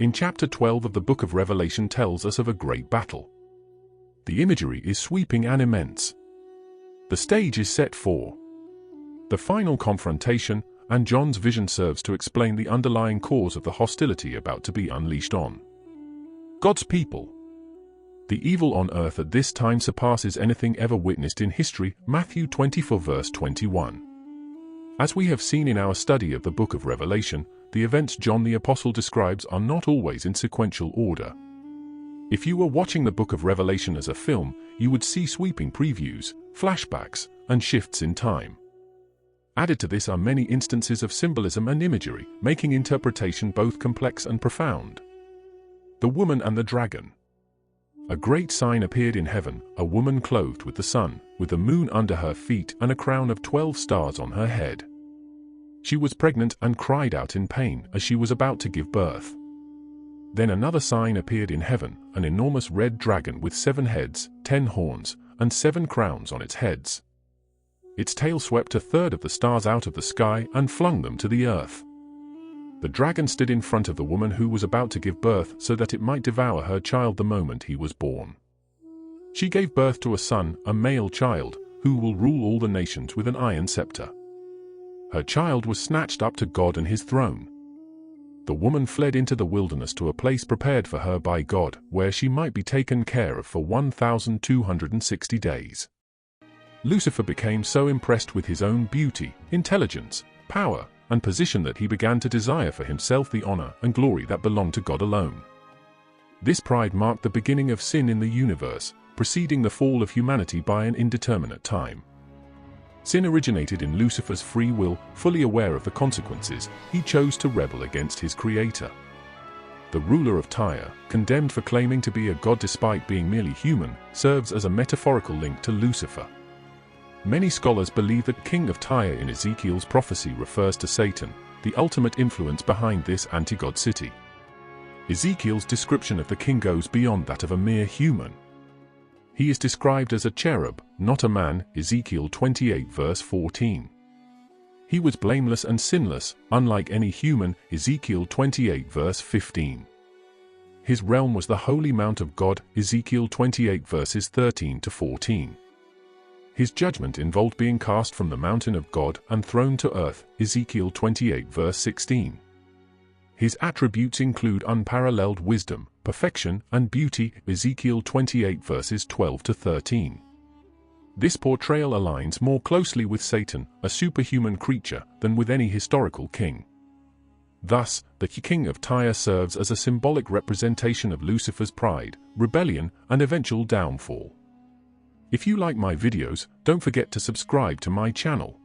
In chapter 12 of the book of Revelation tells us of a great battle. The imagery is sweeping and immense. The stage is set for the final confrontation, and John's vision serves to explain the underlying cause of the hostility about to be unleashed on God's people. The evil on earth at this time surpasses anything ever witnessed in history, Matthew 24 verse 21. As we have seen in our study of the book of Revelation, the events John the Apostle describes are not always in sequential order. If you were watching the book of Revelation as a film, you would see sweeping previews, flashbacks, and shifts in time. Added to this are many instances of symbolism and imagery, making interpretation both complex and profound. The woman and the dragon. A great sign appeared in heaven, a woman clothed with the sun, with the moon under her feet and a crown of 12 stars on her head. She was pregnant and cried out in pain as she was about to give birth. Then another sign appeared in heaven, an enormous red dragon with 7 heads, 10 horns, and 7 crowns on its heads. Its tail swept a third of the stars out of the sky and flung them to the earth. The dragon stood in front of the woman who was about to give birth so that it might devour her child the moment he was born. She gave birth to a son, a male child, who will rule all the nations with an iron scepter. Her child was snatched up to God and his throne. The woman fled into the wilderness to a place prepared for her by God, where she might be taken care of for 1,260 days. Lucifer became so impressed with his own beauty, intelligence, power, and position that he began to desire for himself the honor and glory that belonged to God alone. This pride marked the beginning of sin in the universe, preceding the fall of humanity by an indeterminate time. Sin originated in Lucifer's free will. Fully aware of the consequences, he chose to rebel against his creator. The ruler of Tyre, condemned for claiming to be a god despite being merely human, serves as a metaphorical link to Lucifer. Many scholars believe that King of Tyre in Ezekiel's prophecy refers to Satan, the ultimate influence behind this anti-God city. Ezekiel's description of the king goes beyond that of a mere human. He is described as a cherub, not a man, Ezekiel 28 verse 14. He was blameless and sinless, unlike any human, Ezekiel 28 verse 15. His realm was the holy mount of God, Ezekiel 28 verses 13 to 14. His judgment involved being cast from the mountain of God and thrown to earth, Ezekiel 28 verse 16. His attributes include unparalleled wisdom, perfection, and beauty, Ezekiel 28 verses 12 to 13. This portrayal aligns more closely with Satan, a superhuman creature, than with any historical king. Thus, the king of Tyre serves as a symbolic representation of Lucifer's pride, rebellion, and eventual downfall. If you like my videos, don't forget to subscribe to my channel.